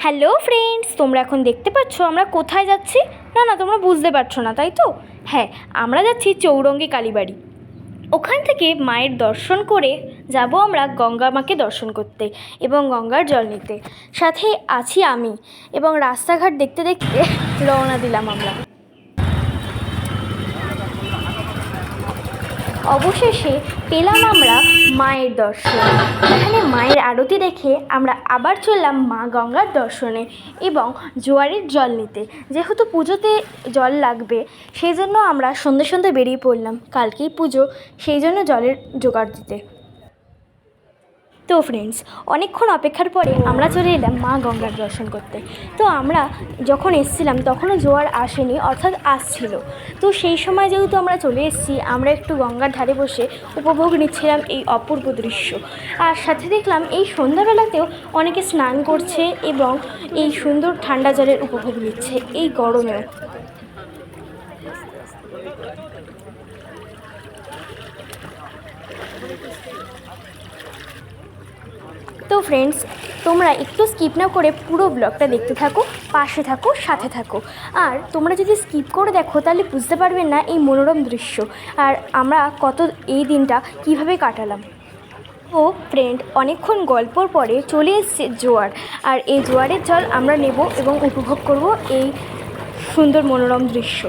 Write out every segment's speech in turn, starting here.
Hello friends, তোমরা এখন দেখতে পাচ্ছ আমরা কোথায় যাচ্ছি? না তোমরা বুঝতে পারছো না, তাই তো? হ্যাঁ, আমরা যাচ্ছি চৌরঙ্গী কালীবাড়ি। ওখান থেকে মায়ের দর্শন করে যাব আমরা গঙ্গা মাকে দর্শন করতে এবং গঙ্গার জল নিতে। সাথে আছি আমি, এবং রাস্তাঘাট দেখতে দেখতে রওনা দিলাম আমরা। অবশেষে পেলাম আমরা মায়ের দর্শন। এখানে মায়ের আরতি দেখে আমরা আবার চললাম মা গঙ্গার দর্শনে এবং জোয়ারের জল নিতে। যেহেতু পুজোতে জল লাগবে, সেই জন্য আমরা সন্ধ্যে সন্ধ্যে বেরিয়ে পড়লাম। কালকেই পুজো, সেই জন্য জলের জোগাড় দিতে। তো ফ্রেন্ডস, অনেকক্ষণ অপেক্ষার পরে আমরা চলে এলাম মা গঙ্গার দর্শন করতে। তো আমরা যখন এসেছিলাম তখনও জোয়ার আসেনি, অর্থাৎ আসছিল। তো সেই সময় যেহেতু আমরা চলে এসেছি, আমরা একটু গঙ্গার ধারে বসে উপভোগ নিচ্ছিলাম এই অপূর্ব দৃশ্য। আর সাথে দেখলাম এই সন্ধ্যাবেলাতেও অনেকে স্নান করছে এবং এই সুন্দর ঠান্ডা জলের উপভোগ নিচ্ছে এই গরমেও। তো ফ্রেন্ডস, তোমরা একটু স্কিপ না করে পুরো ব্লগটা দেখতে থাকো, পাশে থাকো, সাথে থাকো। আর তোমরা যদি স্কিপ করে দেখো তাহলে বুঝতে পারবেন না এই মনোরম দৃশ্য আর আমরা এই দিনটা কিভাবে কাটালাম। ও ফ্রেন্ড, অনেকক্ষণ গল্পর পরে চলে এসছে জোয়ার, আর এই জোয়ারের জল আমরা নেব এবং উপভোগ করব এই সুন্দর মনোরম দৃশ্য।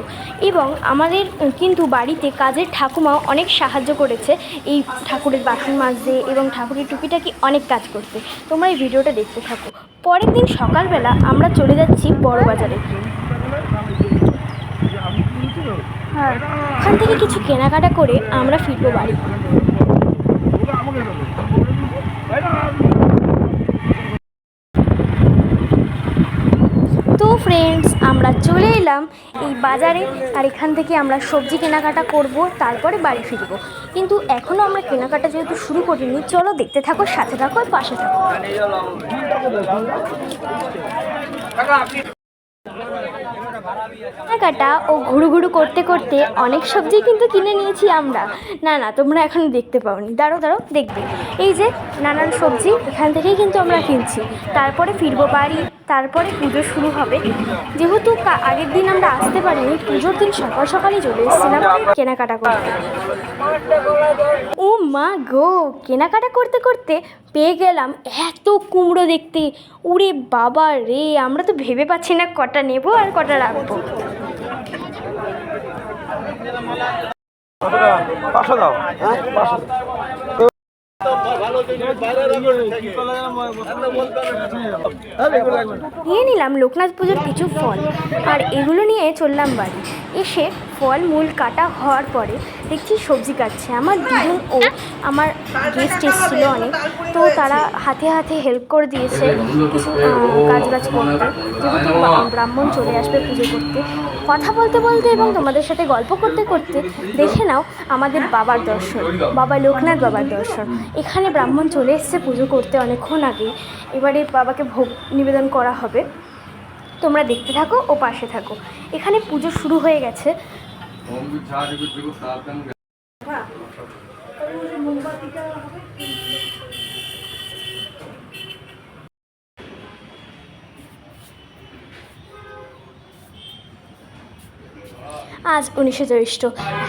এবং আমাদের কিন্তু বাড়িতে কাজের ঠাকুমাও অনেক সাহায্য করেছে এই ঠাকুরের বাসন মাজতে এবং ঠাকুরের টুকিটাকি অনেক কাজ করতে। তোমরা এই ভিডিওটা দেখতে থাকো। পরের দিন সকালবেলা আমরা চলে যাচ্ছি বড় বাজারে। হ্যাঁ, ওখান থেকে কিছু কেনাকাটা করে আমরা ফিরবো বাড়ি। তো ফ্রেন্ডস, আমরা চলে এলাম এই বাজারে, আর এখান থেকে আমরা সবজি কেনাকাটা করব, তারপরে বাড়ি ফিরব। কিন্তু এখনও আমরা কেনাকাটা যেহেতু শুরু করিনি, চলো দেখতে থাকো, সাথে থাকো, আর পাশে থাকো। কেনাকাটা ও ঘুরু করতে করতে অনেক সবজি কিন্তু কিনে নিয়েছি আমরা। না তোমরা এখন দেখতে পাওনি, দাঁড়ো দেখবে। এই যে নানান সবজি এখান থেকেই কিন্তু আমরা কিনছি। তারপরে ফিরবো বাড়ি, তারপরে পুজো শুরু হবে। যেহেতু আগের দিন আমরা আসতে পারিনি, পুজোর দিন সকালই চলে এসেছিলাম কেনাকাটা করতে। ও মা গো, কেনাকাটা করতে করতে পেয়ে গেলাম এত কুমড়ো দেখতে। উরে বাবা রে, আমরা তো ভেবে পাচ্ছি না কটা নেব আর কটা রাখবো। নিয়ে নিলাম লোকনাথ পুজোর কিছু ফল, আর এগুলো নিয়ে চললাম বাড়ি। এসে ফল মূল কাটা হওয়ার পরে দেখছি সবজি কাটছে আমার দিদুন ও আমার গেস্ট এসেছিল অনেক। তো তারা হাতে হেল্প করে দিয়েছে কিছু কাজ করতে, যেহেতু ব্রাহ্মণ চলে আসবে পুজো করতে। কথা বলতে বলতে এবং তোমাদের সাথে গল্প করতে করতে দেখে নাও আমাদের বাবার দর্শন, বাবা লোকনাথ বাবার দর্শন। এখানে ব্রাহ্মণ চলে এসছে পুজো করতে অনেকক্ষণ আগে। এবারে বাবাকে ভোগ নিবেদন করা হবে। তোমরা দেখতে থাকো ও পাশে থাকো। এখানে পুজো শুরু হয়ে গেছে। আজ 19শে জ্যৈষ্ঠ,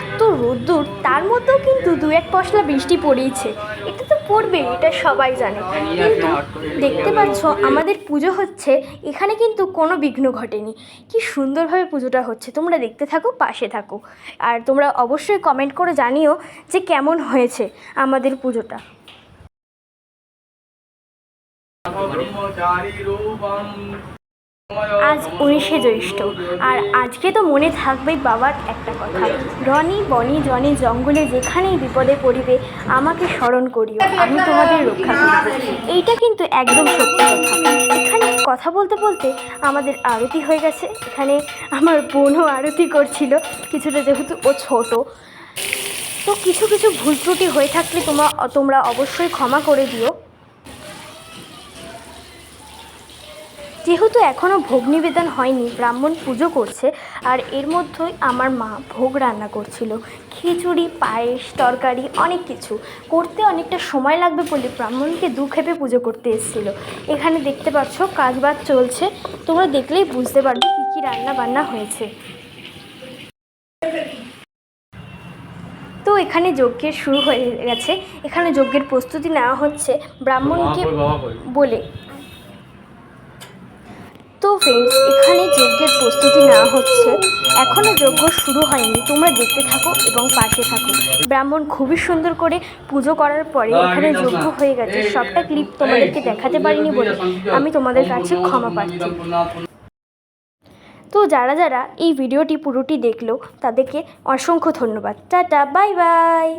এত রোদ্দুর, তার মধ্যেও কিন্তু 2-1 পশলা বৃষ্টি পড়েইছে। এটা তো পড়বে, এটা সবাই জানে। কিন্তু দেখতে পাচ্ছ আমাদের পুজো হচ্ছে, এখানে কিন্তু কোনো বিঘ্ন ঘটেনি। কি সুন্দরভাবে পুজোটা হচ্ছে। তোমরা দেখতে থাকো, পাশে থাকো, আর তোমরা অবশ্যই কমেন্ট করে জানিও যে কেমন হয়েছে আমাদের পুজোটা। আজ 19শে জ্যৈষ্ঠ, আর আজকে তো মনে থাকবেই বাবার একটা কথা, রনি বনি জনি জঙ্গলে যেখানেই বিপদে পড়িবে আমাকে স্মরণ করিও, আমি তোমাদের রক্ষা করিব। এইটা কিন্তু একদম সত্যি কথা। এখানে কথা বলতে বলতে আমাদের আরতি হয়ে গেছে। এখানে আমার বোনও আরতি করছিল কিছুটা, যেহেতু ও ছোট। তো কিছু ভুল ত্রুটি হয়ে থাকলে তোমরা অবশ্যই ক্ষমা করে দিও। যেহেতু এখনও ভোগ নিবেদন হয়নি, ব্রাহ্মণ পুজো করছে, আর এর মধ্যেই আমার মা ভোগ রান্না করছিল। খিচুড়ি, পায়েস, তরকারি, অনেক কিছু করতে অনেকটা সময় লাগবে বলে ব্রাহ্মণকে দু খেপে পুজো করতে এসেছিলো। এখানে দেখতে পাচ্ছ কাজবাজ চলছে, তোমরা দেখলেই বুঝতে পারবে কী কী রান্না বান্না হয়েছে। তো এখানে যজ্ঞের শুরু হয়ে গেছে। এখানে যজ্ঞের প্রস্তুতি নেওয়া হচ্ছে ব্রাহ্মণকে বলে। তো ফ্রেন্ডস, এখানে যজ্ঞের প্রস্তুতি নেওয়া হচ্ছে, এখনও যজ্ঞ শুরু হয়নি, তোমরা দেখতে থাকো এবং পাশে থাকো। ব্রাহ্মণ খুবই সুন্দর করে পুজো করার পরে এখানে যজ্ঞ হয়ে গেছে। সবটা ক্লিপ তোমাদেরকে দেখাতে পারিনি বলে আমি তোমাদের কাছে ক্ষমা প্রার্থী। তো যারা যারা এই ভিডিওটি পুরোটি দেখলো তাদেরকে অসংখ্য ধন্যবাদ। Tata, bye bye.